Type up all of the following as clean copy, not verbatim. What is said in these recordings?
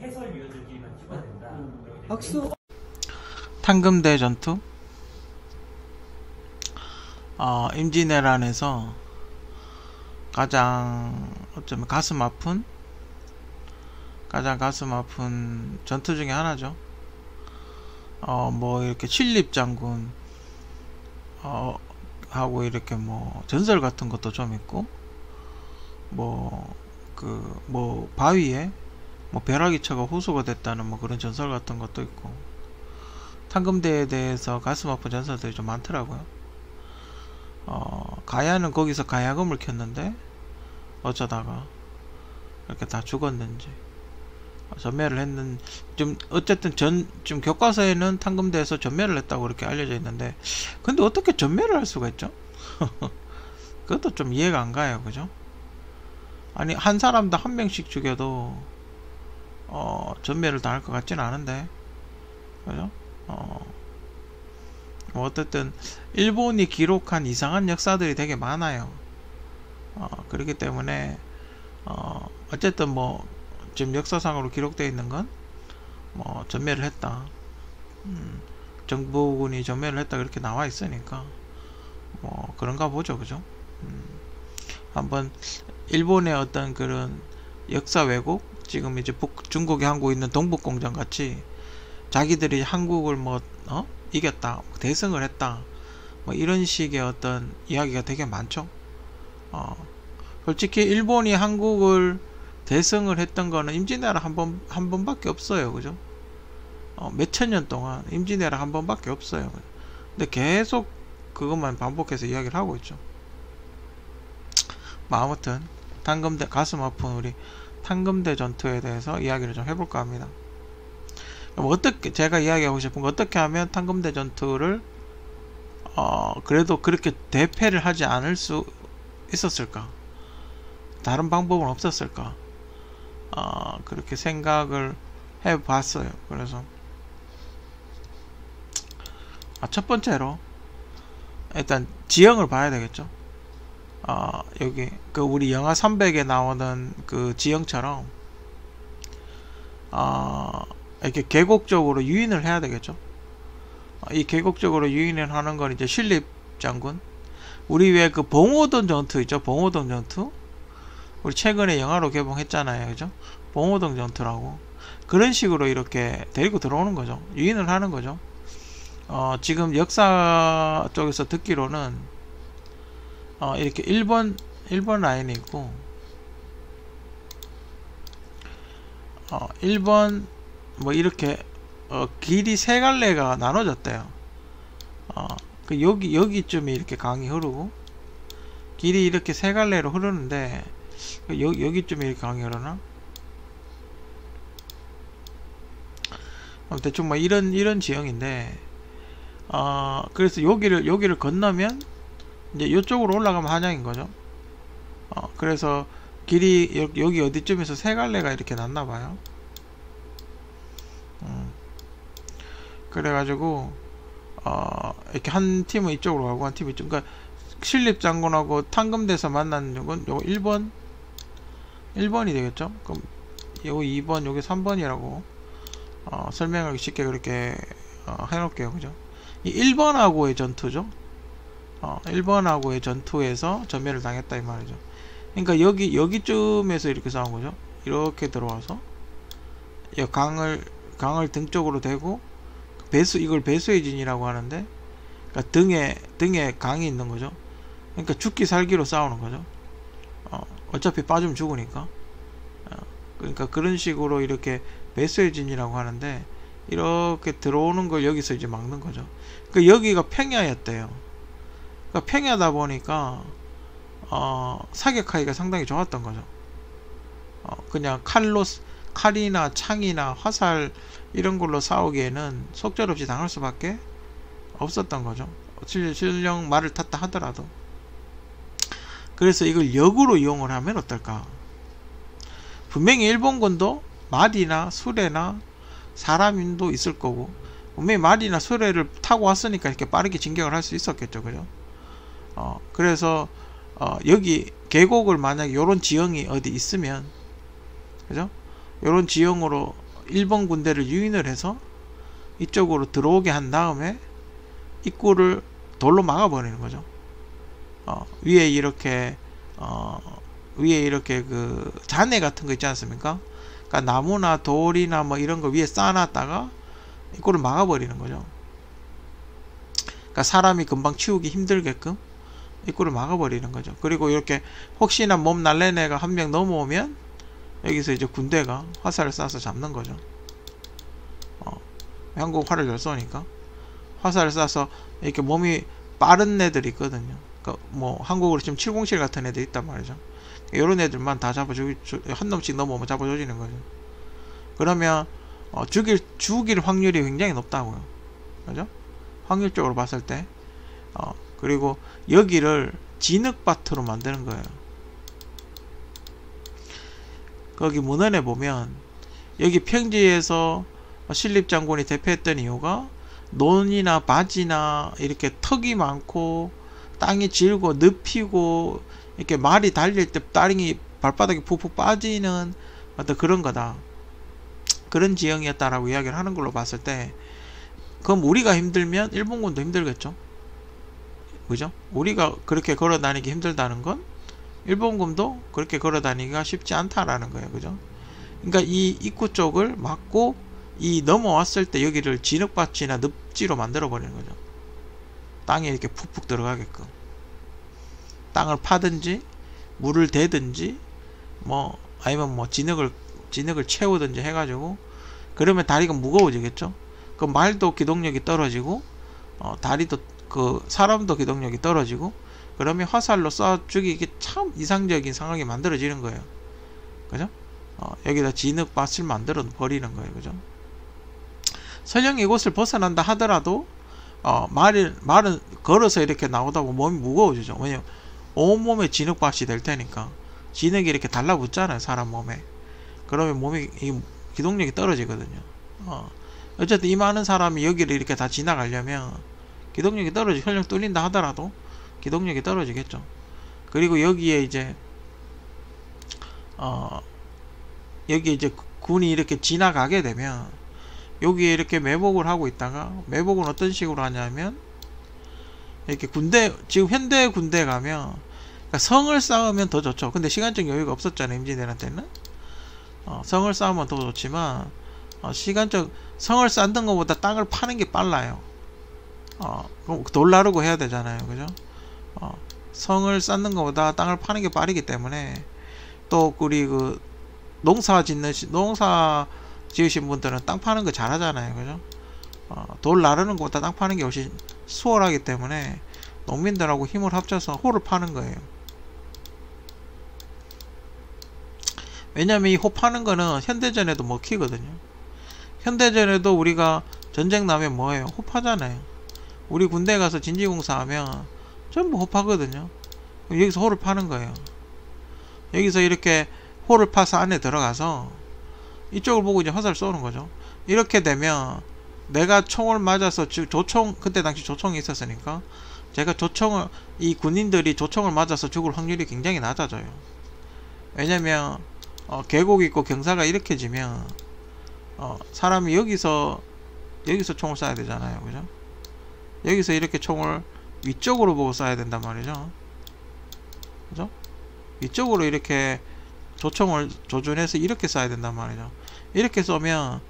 해설위원들끼리만 찍어야 된다. 박수. 탕금대 전투. 임진왜란에서 가장 어쩌면 가슴 아픈 전투 중에 하나죠. 뭐 이렇게 신립장군 하고 이렇게 뭐 전설 같은 것도 좀 있고, 뭐 바위에 뭐 벼락이 쳐가 호수가 됐다는 뭐 그런 전설 같은 것도 있고, 탕금대에 대해서 가슴 아픈 전설들이 좀 많더라고요. 가야는 거기서 가야금을 켰는데 어쩌다가 이렇게 다 죽었는지, 전멸을 했는, 좀 어쨌든 지금 교과서에는 탕금대에서 전멸을 했다고 그렇게 알려져 있는데, 근데 어떻게 전멸을 할 수가 있죠? 그것도 좀 이해가 안 가요. 그죠? 아니, 한 사람당 한 명씩 죽여도 전멸을 당할 것 같지는 않은데, 그죠? 뭐 어쨌든 일본이 기록한 이상한 역사들이 되게 많아요. 그렇기 때문에 어쨌든 뭐 지금 역사상으로 기록되어 있는 건 뭐 전멸을 했다, 정부군이 전멸을 했다, 그렇게 나와 있으니까 뭐 그런가 보죠. 그죠? 한번 일본의 어떤 그런 역사 왜곡, 지금 이제 중국이 하고 있는 동북공정 같이 자기들이 한국을 뭐 이겼다, 대승을 했다, 뭐 이런 식의 어떤 이야기가 되게 많죠. 솔직히 일본이 한국을 대승을 했던 거는 임진왜란 한 번밖에 없어요. 그죠? 몇천 년 동안 임진왜란 한 번밖에 없어요. 근데 계속 그것만 반복해서 이야기를 하고 있죠. 뭐 아무튼 탕금대, 가슴 아픈 우리 탕금대 전투에 대해서 이야기를 좀 해볼까 합니다. 어떻게, 제가 이야기하고 싶은 거, 어떻게 하면 탕금대 전투를 그래도 그렇게 대패를 하지 않을 수 있었을까? 다른 방법은 없었을까? 그렇게 생각을 해봤어요. 그래서 첫 번째로 일단 지형을 봐야 되겠죠. 여기 우리 영화 300에 나오는 그 지형처럼 이렇게 계곡적으로 유인을 해야 되겠죠. 이 계곡적으로 유인을 하는 건 이제 신립장군, 우리 왜 그 봉오동 전투 있죠? 봉오동 전투, 우리 최근에 영화로 개봉했잖아요. 그죠? 봉오동 전투라고. 그런 식으로 이렇게 데리고 들어오는 거죠. 유인을 하는 거죠. 지금 역사 쪽에서 듣기로는 이렇게 1번 라인이 있고, 1번 뭐 이렇게 길이 세 갈래가 나눠졌대요. 여기쯤에 이렇게 강이 흐르고, 길이 이렇게 세 갈래로 흐르는데 여기쯤에 이렇게 강이 흐르나? 대충 뭐 이런 지형인데, 그래서 여기를 건너면 이제 이쪽으로 올라가면 한양인 거죠. 그래서 길이 여기 어디쯤에서 세 갈래가 이렇게 났나봐요. 그래가지고 이렇게 한 팀은 이쪽으로 가고 한 팀은 이쪽, 그러니까 신립장군하고 탕금대에서 만난 건 요거 1번이 되겠죠. 그럼 요거 2번, 요게 3번이라고 설명하기 쉽게 그렇게 해놓을게요. 그죠? 이 1번하고의 전투죠. 1번하고의 전투에서 전멸을 당했다 이 말이죠. 그러니까 여기쯤에서 이렇게 싸운 거죠. 이렇게 들어와서 이 강을 등 쪽으로 대고, 이걸 배수의 진이라고 하는데, 그러니까 등에 강이 있는 거죠. 그러니까 죽기 살기로 싸우는 거죠. 어차피 빠지면 죽으니까. 그러니까 그런 식으로 이렇게 배수의 진이라고 하는데, 이렇게 들어오는 걸 여기서 이제 막는 거죠. 그러니까 여기가 평야였대요. 그러니까 평야다 보니까 사격하기가 상당히 좋았던 거죠. 그냥 칼이나 창이나 화살 이런 걸로 싸우기에는 속절없이 당할 수밖에 없었던 거죠. 실령 말을 탔다 하더라도. 그래서 이걸 역으로 이용을 하면 어떨까? 분명히 일본군도 말이나 수레나 사람도 있을 거고, 분명히 말이나 수레를 타고 왔으니까 이렇게 빠르게 진격을 할 수 있었겠죠. 그죠? 그래서 여기 계곡을 만약에 요런 지형이 어디 있으면, 그죠? 요런 지형으로 1번 군대를 유인을 해서 이쪽으로 들어오게 한 다음에 입구를 돌로 막아버리는 거죠. 위에 이렇게 그 잔해 같은 거 있지 않습니까? 그러니까 나무나 돌이나 뭐 이런 거 위에 쌓아놨다가 입구를 막아버리는 거죠. 그러니까 사람이 금방 치우기 힘들게끔 입구를 막아버리는 거죠. 그리고 이렇게 혹시나 몸 날랜 애가 한 명 넘어오면 여기서 이제 군대가 화살을 쏴서 잡는 거죠. 한국 활을 잘 쏘니까 화살을 쏴서 이렇게 몸이 빠른 애들이 있거든요. 그러니까 뭐 한국으로 지금 707 같은 애들 있단 말이죠. 이런 애들만 다 잡아주기, 한 놈씩 넘어오면 잡아주는 거죠. 그러면 죽일 확률이 굉장히 높다고요. 그죠? 확률적으로 봤을 때. 그리고 여기를 진흙밭으로 만드는 거예요. 거기 문헌에 보면 여기 평지에서 신립장군이 대패했던 이유가 논이나 바지나 이렇게 턱이 많고 땅이 질고 늪이고 이렇게 말이 달릴 때 땅이 발바닥이 푹푹 빠지는 어떤 그런 거다. 그런 지형이었다라고 이야기를 하는 걸로 봤을 때, 그럼 우리가 힘들면 일본군도 힘들겠죠. 그죠? 우리가 그렇게 걸어 다니기 힘들다는 건 일본군도 그렇게 걸어 다니기가 쉽지 않다라는 거예요. 그죠? 그러니까 이 입구 쪽을 막고 이 넘어왔을 때 여기를 진흙밭이나 늪지로 만들어 버리는 거죠. 땅에 이렇게 푹푹 들어가게끔. 땅을 파든지 물을 대든지 뭐 아니면 뭐 진흙을 채우든지 해가지고, 그러면 다리가 무거워지겠죠. 그 말도 기동력이 떨어지고 다리도 그 사람도 기동력이 떨어지고, 그러면 화살로 쏴 죽이기 참 이상적인 상황이 만들어지는 거예요. 그죠? 여기다 진흙밭을 만들어 버리는 거예요. 그죠? 설령 이곳을 벗어난다 하더라도 말은 걸어서 이렇게 나오다고 몸이 무거워지죠. 왜냐면 온몸에 진흙밭이 될 테니까. 진흙이 이렇게 달라붙잖아요, 사람 몸에. 그러면 몸이 기동력이 떨어지거든요. 어쨌든 이 많은 사람이 여기를 이렇게 다 지나가려면 기동력이 떨어지고, 혈령 뚫린다 하더라도 기동력이 떨어지겠죠. 그리고 여기에 이제 군이 이렇게 지나가게 되면 여기에 이렇게 매복을 하고 있다가, 매복은 어떤 식으로 하냐면 이렇게 군대, 지금 현대 군대 가면 그러니까 성을 쌓으면 더 좋죠. 근데 시간적 여유가 없었잖아요, 임진왜란때는. 성을 쌓으면 더 좋지만 성을 쌓는 것보다 땅을 파는 게 빨라요. 돌 나르고 해야 되잖아요. 그죠? 성을 쌓는 것보다 땅을 파는 게 빠르기 때문에, 또 우리 그 농사 지으신 분들은 땅 파는 거 잘하잖아요. 그죠? 돌 나르는 것보다 땅 파는 게 훨씬 수월하기 때문에 농민들하고 힘을 합쳐서 호를 파는 거예요. 왜냐면 이 호 파는 거는 현대전에도 먹히거든요. 현대전에도 우리가 전쟁 나면 뭐예요? 호 파잖아요. 우리 군대 가서 진지공사 하면 전부 호 파거든요. 여기서 호를 파는 거예요. 여기서 이렇게 호를 파서 안에 들어가서 이쪽을 보고 이제 화살을 쏘는 거죠. 이렇게 되면 내가 총을 맞아서, 조총, 그때 당시 조총이 있었으니까 제가 이 군인들이 조총을 맞아서 죽을 확률이 굉장히 낮아져요. 왜냐면 계곡이 있고 경사가 이렇게 지면 사람이 여기서 총을 쏴야 되잖아요. 그죠? 여기서 이렇게 총을 위쪽으로 보고 쏴야 된단 말이죠. 그죠? 위쪽으로 이렇게 조총을 조준해서 이렇게 쏴야 된단 말이죠. 이렇게 쏘면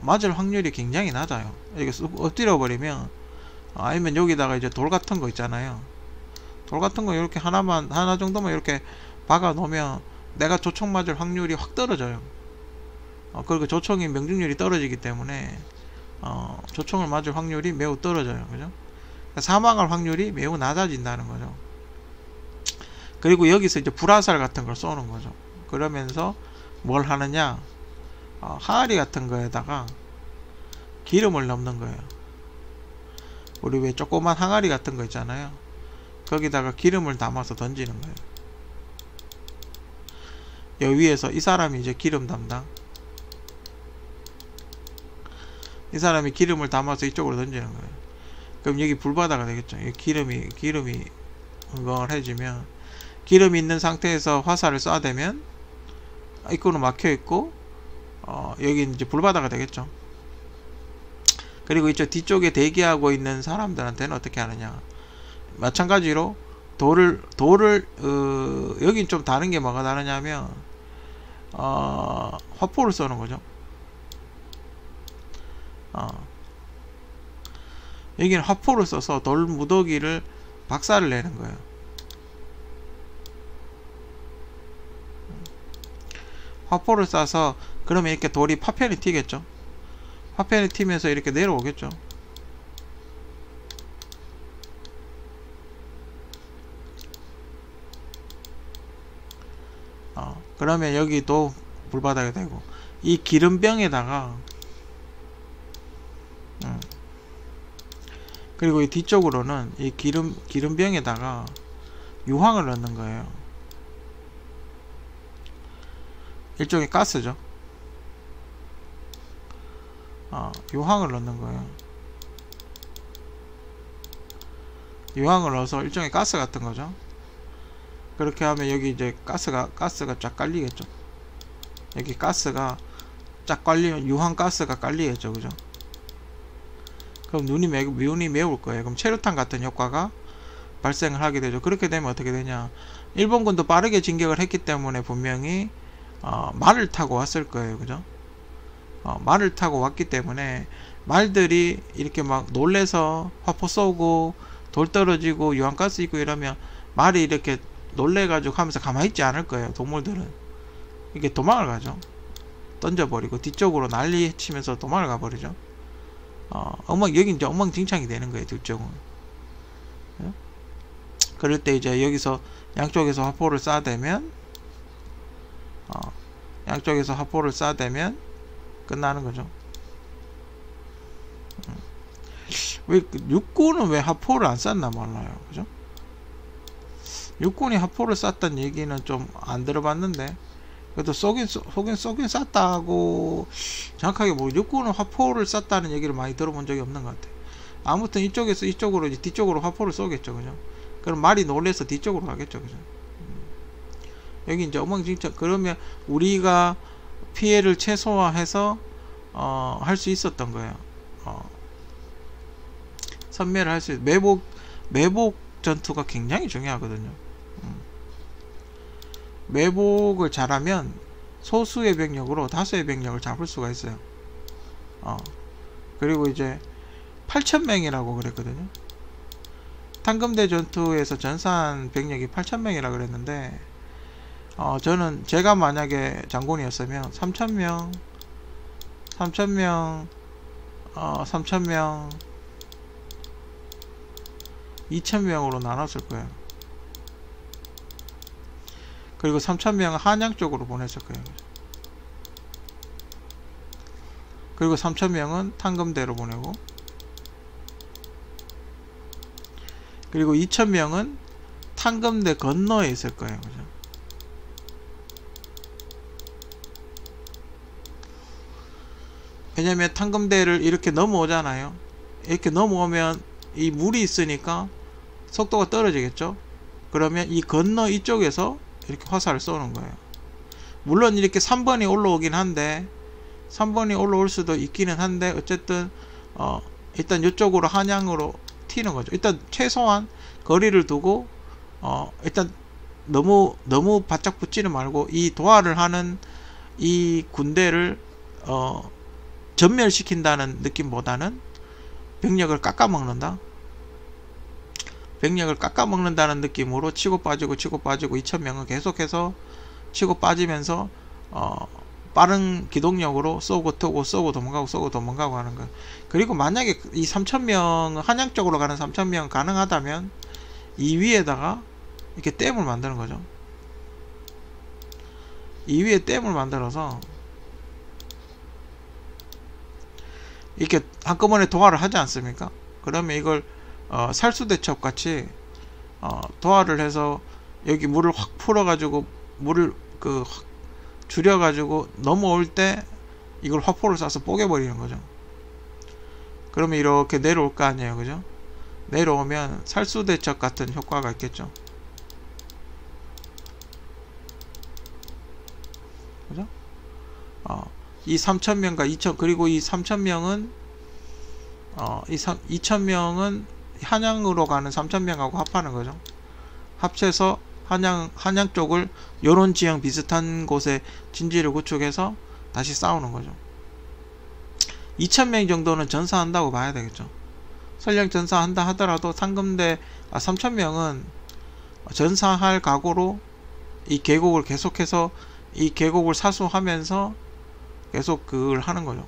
맞을 확률이 굉장히 낮아요. 이렇게 엎드려 버리면, 아니면 여기다가 이제 돌 같은 거 있잖아요. 돌 같은 거 이렇게 하나 정도만 이렇게 박아 놓으면 내가 조총 맞을 확률이 확 떨어져요. 그리고 조총이 명중률이 떨어지기 때문에 조총을 맞을 확률이 매우 떨어져요. 그죠? 사망할 확률이 매우 낮아진다는 거죠. 그리고 여기서 이제 불화살 같은 걸 쏘는 거죠. 그러면서 뭘 하느냐, 항아리 같은 거에다가 기름을 넣는 거예요. 우리 왜 조그만 항아리 같은 거 있잖아요. 거기다가 기름을 담아서 던지는 거예요. 여기 위에서 이 사람이 이제 기름 담당, 이 사람이 기름을 담아서 이쪽으로 던지는 거예요. 그럼 여기 불바다가 되겠죠. 기름이 흥건해지면, 기름이 있는 상태에서 화살을 쏴대면 입구는 막혀있고 여기 이제 불바다가 되겠죠. 그리고 이쪽 뒤쪽에 대기하고 있는 사람들한테는 어떻게 하느냐, 마찬가지로 돌을 여긴 좀 다른 게 뭐가 다르냐면 화포를 쏘는 거죠. 여기는 화포를 써서 돌 무더기를 박살을 내는 거예요. 화포를 쏴서 그러면 이렇게 돌이 파편이 튀겠죠. 파편이 튀면서 이렇게 내려오겠죠. 그러면 여기도 불바다가 되고, 이 기름병에다가 그리고 이 뒤쪽으로는 이 기름병에다가 유황을 넣는 거예요. 일종의 가스죠. 유황을 넣는 거예요. 유황을 넣어서 일종의 가스 같은 거죠. 그렇게 하면 여기 이제 가스가 쫙 깔리겠죠. 여기 가스가 쫙 깔리면 유황 가스가 깔리겠죠, 그죠? 그럼 눈이 매울 거예요. 그럼 체류탄 같은 효과가 발생을 하게 되죠. 그렇게 되면 어떻게 되냐, 일본군도 빠르게 진격을 했기 때문에 분명히 말을 타고 왔을 거예요, 그죠? 말을 타고 왔기 때문에 말들이 이렇게 막 놀래서 화포 쏘고 돌 떨어지고 유황가스 있고 이러면 말이 이렇게 놀래가지고 하면서 가만히 있지 않을 거예요. 동물들은 이게 도망을 가죠. 던져버리고 뒤쪽으로 난리 치면서 도망을 가버리죠. 여기 이제 엉망진창이 되는 거예요, 뒤쪽은. 그럴 때 이제 여기서 양쪽에서 화포를 쏴대면 끝나는 거죠. 왜 육군은 왜 화포를 안 쐈나 몰라요, 그죠? 육군이 화포를 쐈다는 얘기는 좀 안 들어봤는데, 그래도 쏘긴 쐈다고 정확하게 뭐 육군은 화포를 쐈다는 얘기를 많이 들어본 적이 없는 것 같아요. 아무튼 이쪽에서 이쪽으로 이제 뒤쪽으로 화포를 쏘겠죠, 그죠? 그럼 말이 놀래서 뒤쪽으로 가겠죠, 그죠? 여기 이제 엉망진창. 그러면 우리가 피해를 최소화해서 할 수 있었던 거예요. 선멸을 할 수 있어요. 매복 전투가 굉장히 중요하거든요. 매복을 잘하면 소수의 병력으로 다수의 병력을 잡을 수가 있어요. 그리고 이제 8,000명이라고 그랬거든요. 탄검대 전투에서 전사한 병력이 8,000명이라고 그랬는데, 제가 만약에 장군이었으면 3,000명, 2,000명으로 나눴을 거예요. 그리고 3,000명은 한양 쪽으로 보냈을 거예요. 그리고 3,000명은 탄검대로 보내고, 그리고 2,000명은 탄검대 건너에 있을 거예요, 그죠? 왜냐면 탄검대를 이렇게 넘어오잖아요. 이렇게 넘어오면 이 물이 있으니까 속도가 떨어지겠죠. 그러면 이 건너 이쪽에서 이렇게 화살을 쏘는 거예요. 물론 이렇게 3번이 올라오긴 한데, 3번이 올라올 수도 있기는 한데, 어쨌든 일단 이쪽으로 한양으로 튀는 거죠. 일단 최소한 거리를 두고 일단 너무 바짝 붙지는 말고, 이 도하를 하는 이 군대를 전멸시킨다는 느낌보다는 병력을 깎아먹는다. 병력을 깎아먹는다는 느낌으로 치고 빠지고 2,000명은 계속해서 치고 빠지면서 빠른 기동력으로 쏘고 도망가고 하는 거예요. 그리고 만약에 이 3,000명 한양 쪽으로 가는 3,000명 가능하다면 이 위에다가 이렇게 댐을 만드는 거죠. 이 위에 댐을 만들어서 이렇게 한꺼번에 도하를 하지 않습니까? 그러면 이걸 살수대첩 같이 도하를 해서 여기 물을 확 풀어가지고 물을 확 줄여가지고 넘어올 때 이걸 화포를 쏴서 뽀개버리는 거죠. 그러면 이렇게 내려올 거 아니에요, 그죠? 내려오면 살수대첩 같은 효과가 있겠죠. 그죠? 이 3,000명과 2,000 그리고 이 3,000명은 이 2,000명은 한양으로 가는 3,000명하고 합하는 거죠. 합쳐서 한양 쪽을 요런 지형 비슷한 곳에 진지를 구축해서 다시 싸우는 거죠. 2,000명 정도는 전사한다고 봐야 되겠죠. 설령 전사한다 하더라도 3,000명은 전사할 각오로 이 계곡을 계속해서 이 계곡을 사수하면서 계속 그걸 하는 거죠.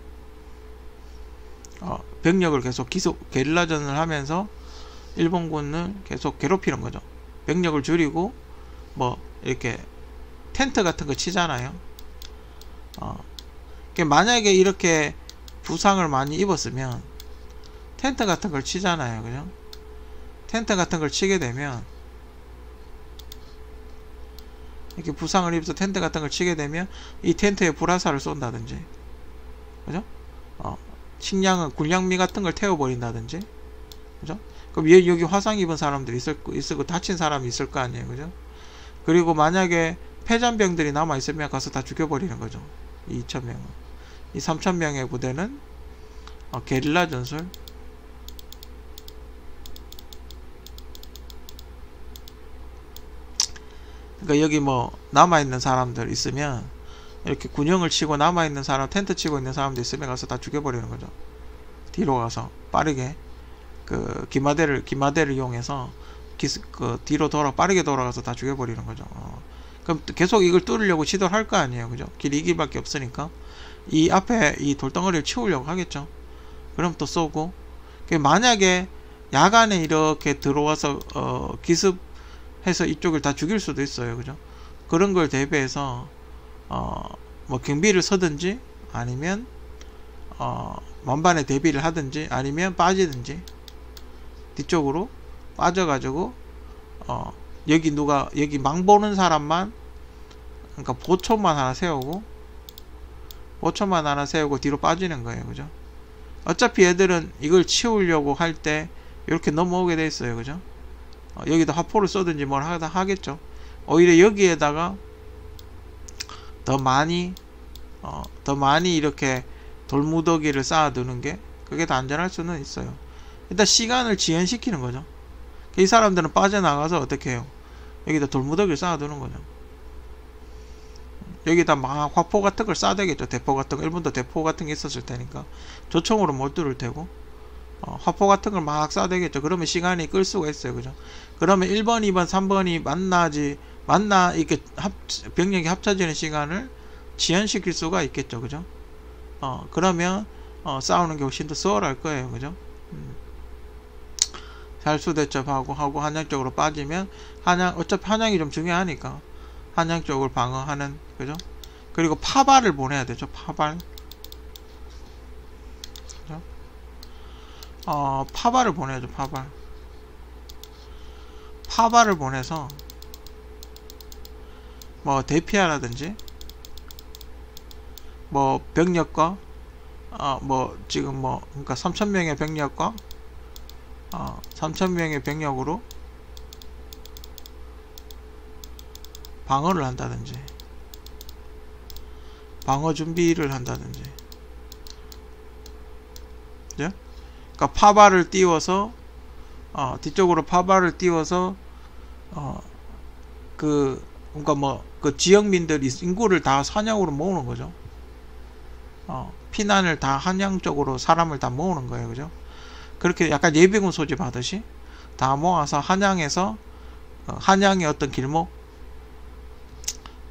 병력을 계속 게릴라전을 하면서 일본군을 계속 괴롭히는 거죠. 병력을 줄이고 뭐 이렇게 텐트 같은 거 치잖아요. 만약에 이렇게 부상을 많이 입었으면 텐트 같은 걸 치잖아요. 그죠? 텐트 같은 걸 치게 되면 이렇게 부상을 입어서 텐트 같은 걸 치게 되면 이 텐트에 불화살을 쏜다든지, 그죠? 식량은 군량미 같은 걸 태워버린다든지, 그죠? 그럼 여기 화상 입은 사람들이 있을 거 다친 사람이 있을 거 아니에요, 그죠? 그리고 만약에 폐잔병들이 남아 있으면 가서 다 죽여버리는 거죠. 이 2,000명은. 이 3,000명의 부대는 게릴라 전술. 그러니까 여기 뭐 남아있는 사람들 있으면 이렇게 군형을 치고 남아있는 사람, 텐트 치고 있는 사람들 있으면 가서 다 죽여버리는 거죠. 뒤로 가서 빠르게 그 기마대를 이용해서 뒤로 빠르게 돌아가서 다 죽여버리는 거죠. 그럼 계속 이걸 뚫으려고 시도를 할 거 아니에요, 그죠? 길이 이 길밖에 없으니까 이 앞에 이 돌덩어리를 치우려고 하겠죠. 그럼 또 쏘고. 만약에 야간에 이렇게 들어와서 기습해서 이쪽을 다 죽일 수도 있어요, 그죠? 그런 걸 대비해서 뭐 경비를 서든지 아니면 만반의 대비를 하든지 아니면 빠지든지 뒤쪽으로 빠져가지고 여기 망 보는 사람만, 그러니까 보초만 하나 세우고 뒤로 빠지는 거예요, 그죠? 어차피 얘들은 이걸 치우려고 할 때 이렇게 넘어오게 돼 있어요, 그죠? 여기다 화포를 쏘든지 뭘 하겠죠. 오히려 여기에다가 더 많이 이렇게 돌무더기를 쌓아두는 게 그게 더 안전할 수는 있어요. 일단 시간을 지연시키는 거죠. 이 사람들은 빠져나가서 어떻게 해요? 여기다 돌무더기를 쌓아두는 거죠. 여기다 막 화포 같은 걸 쏴대겠죠. 대포 같은 거. 일본도 대포 같은 게 있었을 테니까 조총으로 못 뚫을 테고 화포 같은 걸 막 쏴대겠죠. 그러면 시간이 끌 수가 있어요, 그죠? 그러면 1번, 2번, 3번이 이렇게 병력이 합쳐지는 시간을 지연시킬 수가 있겠죠, 그죠? 그러면 싸우는 게 훨씬 더 수월할 거예요, 그죠? 살수대첩하고 한양 쪽으로 빠지면 어차피 한양이 좀 중요하니까 한양 쪽을 방어하는, 그죠? 그리고 파발을 보내야 되죠. 파발. 그죠? 파발을 보내야죠. 파발을 보내서 뭐 대피하라든지 뭐 병력과 뭐 지금 뭐 그러니까 3,000명의 병력과 3,000명의 병력으로 방어를 한다든지 방어 준비를 한다든지, 그죠? 그러니까 파발을 띄워서 뒤쪽으로 파발을 띄워서 그러니까 뭐 그 지역민들 인구를 다 한양으로 모으는 거죠. 피난을 다 한양 쪽으로 사람을 다 모으는 거예요, 그죠? 그렇게 약간 예비군 소집하듯이 다 모아서 한양에서 한양의 어떤 길목,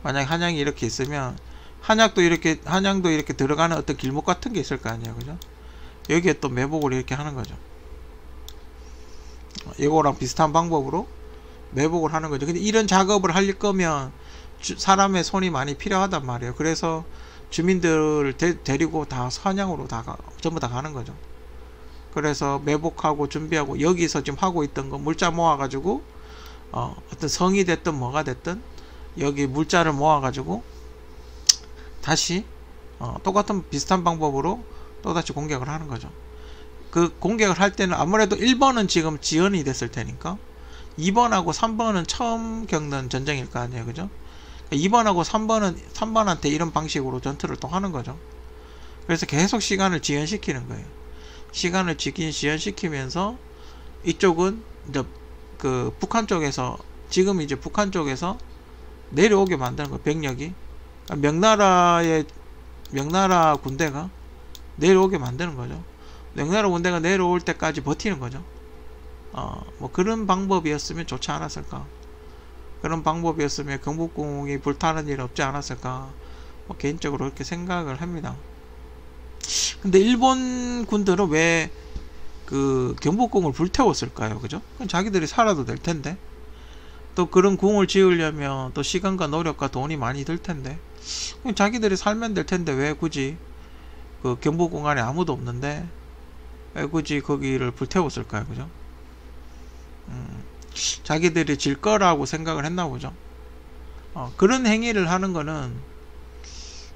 만약 한양이 이렇게 있으면 한양도 이렇게 들어가는 어떤 길목 같은 게 있을 거 아니에요, 그죠? 여기에 또 매복을 이렇게 하는 거죠. 이거랑 비슷한 방법으로 매복을 하는 거죠. 근데 이런 작업을 할 거면 사람의 손이 많이 필요하단 말이에요. 그래서 주민들을 데리고 다 한양으로 전부 다 가는 거죠. 그래서 매복하고 준비하고 여기서 지금 하고 있던 거 물자 모아가지고 어떤 성이 됐든 뭐가 됐든 여기 물자를 모아가지고 다시 똑같은 비슷한 방법으로 또다시 공격을 하는 거죠. 그 공격을 할 때는 아무래도 1번은 지금 지연이 됐을 테니까 2번하고 3번은 처음 겪는 전쟁일 거 아니에요, 그죠? 2번하고 3번한테 이런 방식으로 전투를 또 하는 거죠. 그래서 계속 시간을 지연시키는 거예요. 시간을 지연시키면서 이쪽은 이제 그 북한 쪽에서, 지금 이제 북한 쪽에서 내려오게 만드는 거예요. 병력이. 명나라 군대가 내려오게 만드는 거죠. 명나라 군대가 내려올 때까지 버티는 거죠. 뭐 그런 방법이었으면 좋지 않았을까. 그런 방법이었으면 경복궁이 불타는 일 없지 않았을까. 뭐 개인적으로 그렇게 생각을 합니다. 근데 일본 군들은 왜 그 경복궁을 불태웠을까요? 그죠? 그럼 자기들이 살아도 될 텐데. 또 그런 궁을 지으려면 또 시간과 노력과 돈이 많이 들 텐데. 그럼 자기들이 살면 될 텐데 왜 굳이 그 경복궁 안에 아무도 없는데 왜 굳이 거기를 불태웠을까요? 그죠? 자기들이 질 거라고 생각을 했나 보죠. 그런 행위를 하는 거는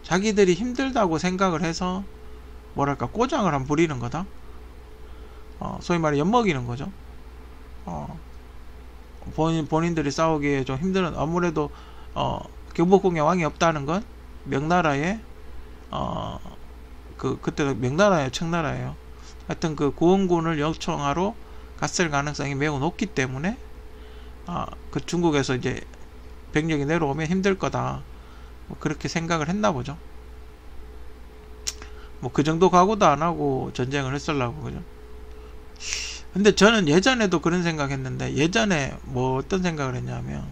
자기들이 힘들다고 생각을 해서 뭐랄까 꼬장을 한번 부리는 거다. 소위 말해 엿먹이는 거죠. 본인들이 싸우기에 좀 힘든, 아무래도 경복궁에 왕이 없다는 건 명나라의 그때도 명나라예요, 청나라예요. 하여튼 그 구원군을 요청하러 갔을 가능성이 매우 높기 때문에 그 중국에서 이제 병력이 내려오면 힘들 거다, 뭐 그렇게 생각을 했나 보죠. 뭐 그 정도 각오도 안 하고 전쟁을 했으려고. 그죠? 근데 저는 예전에도 그런 생각 했는데, 예전에 뭐 어떤 생각을 했냐면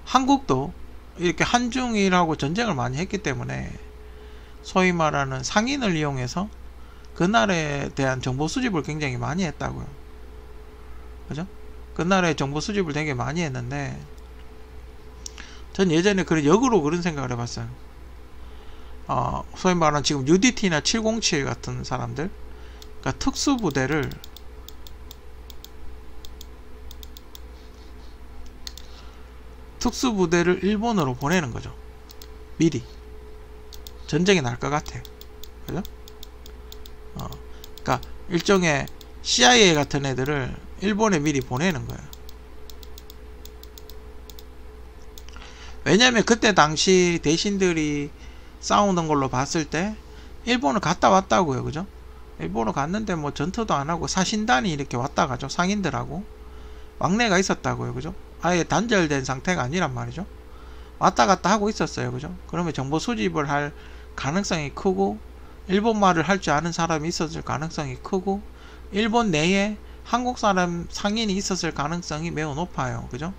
한국도 이렇게 한중일하고 전쟁을 많이 했기 때문에 소위 말하는 상인을 이용해서 그 나라에 대한 정보 수집을 굉장히 많이 했다고요. 그죠? 그 나라의 정보 수집을 되게 많이 했는데, 전 예전에 역으로 그런 생각을 해봤어요. 소위 말하는 지금 UDT나 707 같은 사람들, 그러니까 특수부대를 일본으로 보내는 거죠. 미리. 전쟁이 날 것 같아요. 그죠? 그러니까 일종의 CIA 같은 애들을 일본에 미리 보내는 거예요. 왜냐면 그때 당시 대신들이 싸우는 걸로 봤을 때 일본을 갔다 왔다고요. 그죠? 일본을 갔는데 뭐 전투도 안 하고 사신단이 이렇게 왔다 가죠. 상인들하고 왕래가 있었다고요. 그죠? 아예 단절된 상태가 아니란 말이죠. 왔다 갔다 하고 있었어요. 그죠? 그러면 정보 수집을 할 가능성이 크고, 일본말을 할 줄 아는 사람이 있었을 가능성이 크고, 일본 내에 한국 사람 상인이 있었을 가능성이 매우 높아요. 그죠?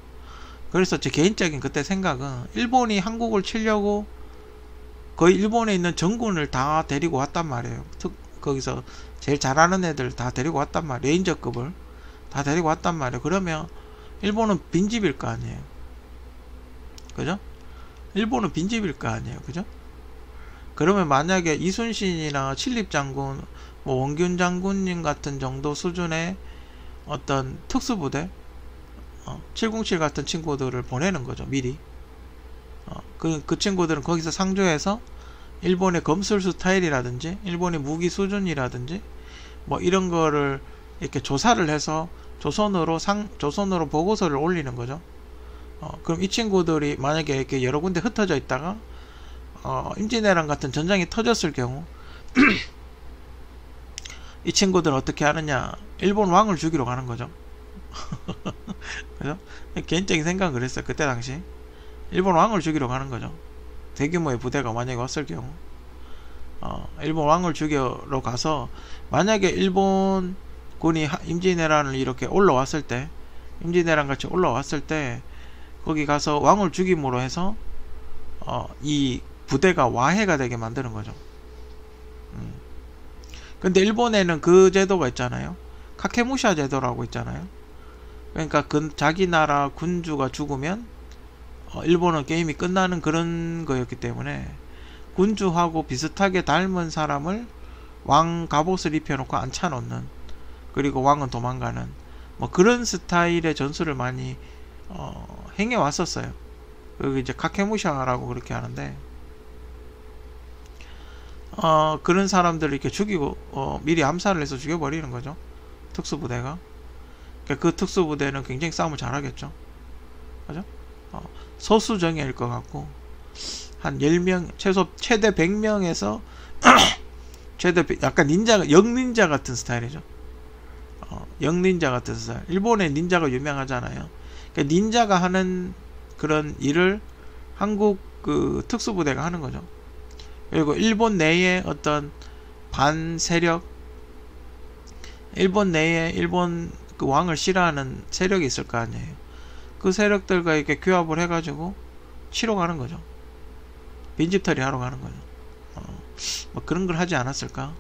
그래서 제 개인적인 그때 생각은 일본이 한국을 치려고 거의 일본에 있는 전군을 다 데리고 왔단 말이에요. 거기서 제일 잘하는 애들 다 데리고 왔단 말이에요. 레인저급을 다 데리고 왔단 말이에요. 그러면 일본은 빈집일 거 아니에요. 그죠? 일본은 빈집일 거 아니에요. 그죠? 그러면 만약에 이순신이나 칠립장군, 뭐 원균 장군님 같은 정도 수준의 어떤 특수부대, 707 같은 친구들을 보내는 거죠. 미리. 그 친구들은 거기서 상주해서 일본의 검술 스타일이라든지 일본의 무기 수준이라든지 뭐 이런 거를 이렇게 조사를 해서 조선으로 보고서를 올리는 거죠. 그럼 이 친구들이 만약에 이렇게 여러 군데 흩어져 있다가 임진왜란 같은 전쟁이 터졌을 경우 이 친구들은 어떻게 하느냐, 일본 왕을 죽이러 가는 거죠. 그죠? 개인적인 생각은 그랬어요. 그때 당시 일본 왕을 죽이러 가는 거죠. 대규모의 부대가 만약에 왔을 경우 일본 왕을 죽이러 가서, 만약에 일본 군이 임진왜란을 이렇게 올라왔을 때, 임진왜란 같이 올라왔을 때 거기 가서 왕을 죽임으로 해서 이 부대가 와해가 되게 만드는 거죠. 근데 일본에는 그 제도가 있잖아요. 카케무샤 제도라고 있잖아요. 그러니까 자기 나라 군주가 죽으면 일본은 게임이 끝나는 그런 거였기 때문에 군주하고 비슷하게 닮은 사람을 왕 갑옷을 입혀놓고 앉혀놓는, 그리고 왕은 도망가는, 뭐 그런 스타일의 전술을 많이 행해 왔었어요. 그리고 이제 카케무샤라고 그렇게 하는데, 그런 사람들을 이렇게 죽이고 미리 암살을 해서 죽여버리는 거죠. 특수부대가. 그러니까 그 특수부대는 굉장히 싸움을 잘하겠죠. 그죠? 소수정예일 것 같고, 한 10명, 최대 100명에서 최대 약간 닌자, 영닌자 같은 스타일이죠. 영닌자 같은 스타일. 일본의 닌자가 유명하잖아요. 그러니까 닌자가 하는 그런 일을 한국 그 특수부대가 하는 거죠. 그리고 일본 내에 어떤 반 세력, 일본 내에 일본 그 왕을 싫어하는 세력이 있을 거 아니에요. 그 세력들과 이렇게 규합을 해가지고 치러 가는 거죠. 빈집털이 하러 가는 거죠. 뭐 그런 걸 하지 않았을까?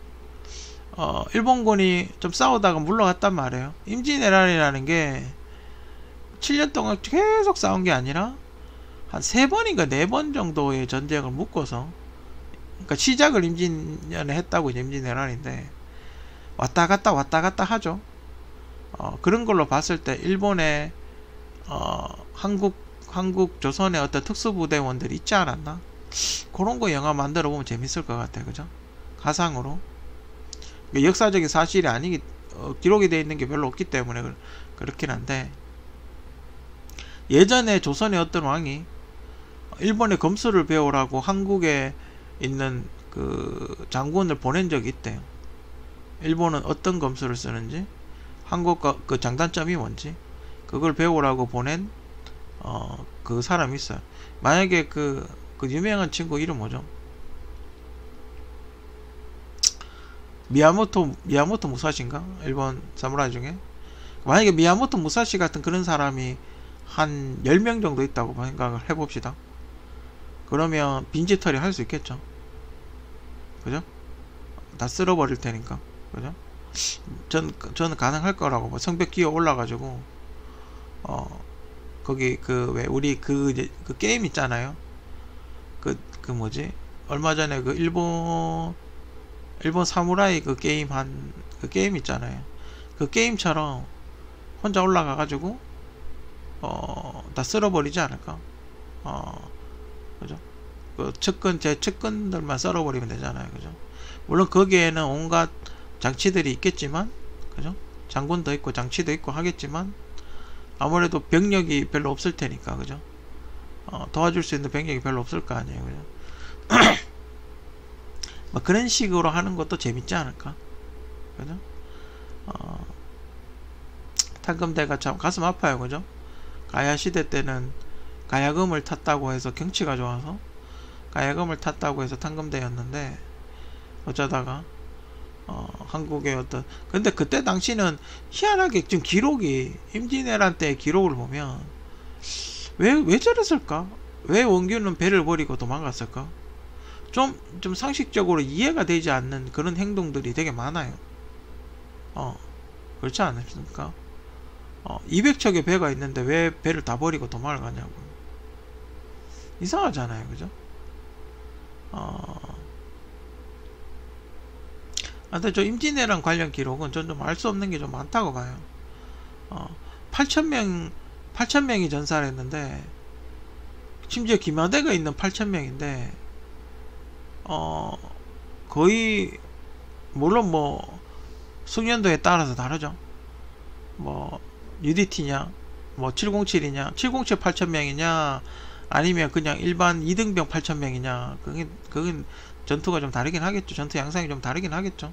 일본군이 좀 싸우다가 물러갔단 말이에요. 임진왜란이라는 게 7년 동안 계속 싸운 게 아니라 한 3번인가 4번 정도의 전쟁을 묶어서, 그러니까 시작을 임진년에 했다고 임진왜란인데 왔다 갔다 하죠. 그런 걸로 봤을 때 일본의 한국 조선의 어떤 특수부대원들이 있지 않았나? 그런 거 영화 만들어 보면 재밌을 것 같아요. 그죠? 가상으로. 역사적인 사실이 아니기, 기록이 되어 있는 게 별로 없기 때문에 그렇긴 한데, 예전에 조선의 어떤 왕이 일본의 검술을 배우라고 한국에 있는 그 장군을 보낸 적이 있대요. 일본은 어떤 검술을 쓰는지, 한국과 그 장단점이 뭔지, 그걸 배우라고 보낸 그 사람이 있어요. 만약에 그 유명한 친구 이름 뭐죠? 미야모토 무사시인가? 일본 사무라이 중에. 만약에 미야모토 무사시 같은 그런 사람이 한 10명 정도 있다고 생각을 해봅시다. 그러면 빈집털이 할 수 있겠죠. 그죠? 다 쓸어버릴 테니까. 그죠? 저는 가능할 거라고 봐. 성벽 기어 올라가지고 거기 왜 우리 그 게임 있잖아요. 그 뭐지? 얼마 전에 그 일본 사무라이 그 게임 그 게임 있잖아요. 그 게임처럼 혼자 올라가가지고 다 쓸어버리지 않을까? 그죠? 그 제 측근들만 썰어버리면 되잖아요. 그죠? 물론 거기에는 온갖 장치들이 있겠지만, 그죠? 장군도 있고 장치도 있고 하겠지만 아무래도 병력이 별로 없을 테니까, 그죠? 도와줄 수 있는 병력이 별로 없을 거 아니에요. 그죠? 뭐 그런 식으로 하는 것도 재밌지 않을까? 그죠? 탄검대가 참 가슴 아파요. 그죠? 가야 시대 때는 가야금을 탔다고 해서 경치가 좋아서 가야금을 탔다고 해서 탄검대였는데, 어쩌다가 한국의 어떤, 근데 그때 당시는 희한하게 지금 기록이 임진왜란 때 기록을 보면 왜 저랬을까? 왜 원균은 배를 버리고 도망갔을까? 좀 상식적으로 이해가 되지 않는 그런 행동들이 되게 많아요. 그렇지 않습니까? 200척의 배가 있는데 왜 배를 다 버리고 도망을 가냐고. 이상하잖아요. 그죠? 근데 저 임진왜란 관련 기록은 전 좀 알 수 없는 게 좀 많다고 봐요. 8,000명이 전사했는데, 심지어 김여대가 있는 8,000명인데, 거의, 물론 뭐, 숙련도에 따라서 다르죠. 뭐, UDT냐, 뭐, 707이냐, 707 8,000명이냐, 아니면 그냥 일반 2등병 8,000명이냐, 그건 전투가 좀 다르긴 하겠죠. 전투 양상이 좀 다르긴 하겠죠.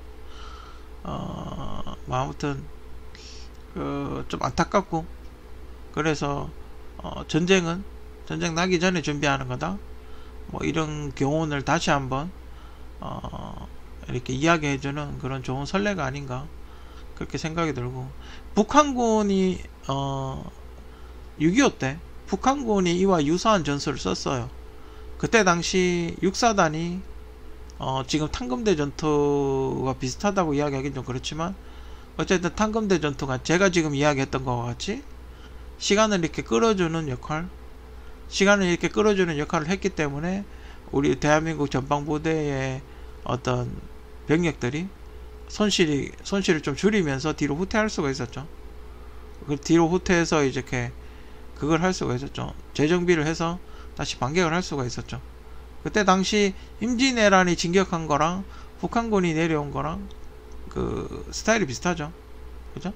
뭐 아무튼 좀 안타깝고, 그래서 전쟁 나기 전에 준비하는 거다, 뭐 이런 교훈을 다시 한번 이렇게 이야기해주는 그런 좋은 선례가 아닌가, 그렇게 생각이 들고, 북한군이 6.25 때 북한군이 이와 유사한 전술을 썼어요. 그때 당시 육사단이 지금 탄검대 전투가 비슷하다고 이야기하긴 좀 그렇지만, 어쨌든 탄검대 전투가 제가 지금 이야기했던 것과 같이 시간을 이렇게 끌어주는 역할을 했기 때문에 우리 대한민국 전방부대의 어떤 병력들이 손실을 좀 줄이면서 뒤로 후퇴할 수가 있었죠. 그 뒤로 후퇴해서 이렇게 그걸 할 수가 있었죠. 재정비를 해서 다시 반격을 할 수가 있었죠. 그때 당시 임진왜란이 진격한 거랑 북한군이 내려온 거랑 그 스타일이 비슷하죠. 그죠?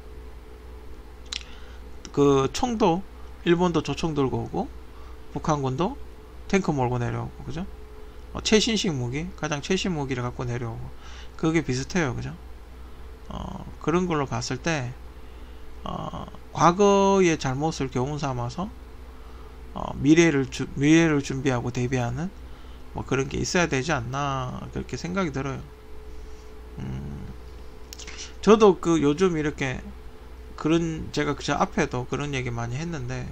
그 총도 일본도 조총 들고 오고 북한군도 탱크 몰고 내려오고, 그죠? 최신식 무기, 가장 최신 무기를 갖고 내려오고, 그게 비슷해요. 그죠? 그런 걸로 봤을 때 과거의 잘못을 교훈 삼아서 미래를 준비하고 대비하는 뭐 그런 게 있어야 되지 않나, 그렇게 생각이 들어요. 저도 그 요즘 이렇게 제가 그 앞에도 그런 얘기 많이 했는데,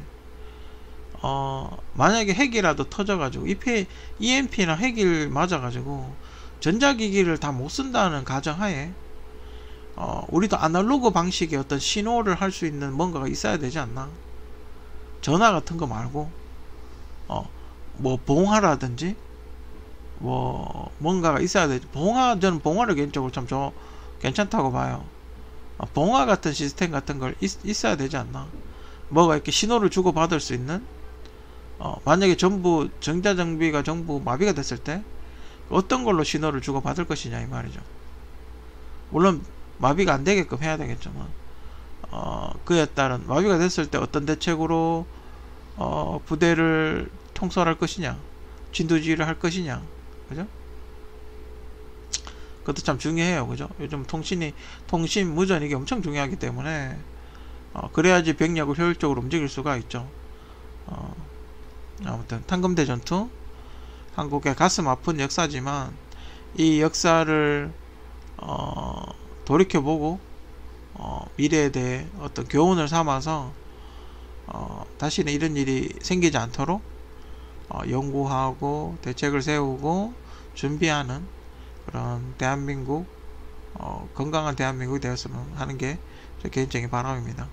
만약에 핵이라도 터져가지고 EMP나 핵을 맞아가지고 전자기기를 다 못 쓴다는 가정하에 우리도 아날로그 방식의 어떤 신호를 할 수 있는 뭔가가 있어야 되지 않나. 전화 같은 거 말고 뭐 봉화라든지 뭐 뭔가가 있어야 되지. 저는 봉화를 개인적으로 참 괜찮다고 봐요. 봉화 같은 시스템 같은 걸 있어야 되지 않나. 뭐가 이렇게 신호를 주고 받을 수 있는, 만약에 전부 전자장비가 전부 마비가 됐을 때 어떤 걸로 신호를 주고 받을 것이냐 이 말이죠. 물론 마비가 안 되게끔 해야 되겠지만, 그에 따른 마비가 됐을 때 어떤 대책으로 부대를 통솔할 것이냐, 진두지휘를 할 것이냐, 그죠? 그것도 참 중요해요. 그죠? 요즘 통신 무전 이게 엄청 중요하기 때문에 그래야지 병력을 효율적으로 움직일 수가 있죠. 아무튼 탄검대 전투, 한국의 가슴 아픈 역사지만 이 역사를 돌이켜보고 미래에 대해 어떤 교훈을 삼아서 다시는 이런 일이 생기지 않도록 연구하고 대책을 세우고 준비하는 그런 대한민국, 건강한 대한민국이 되었으면 하는 게 제 개인적인 바람입니다.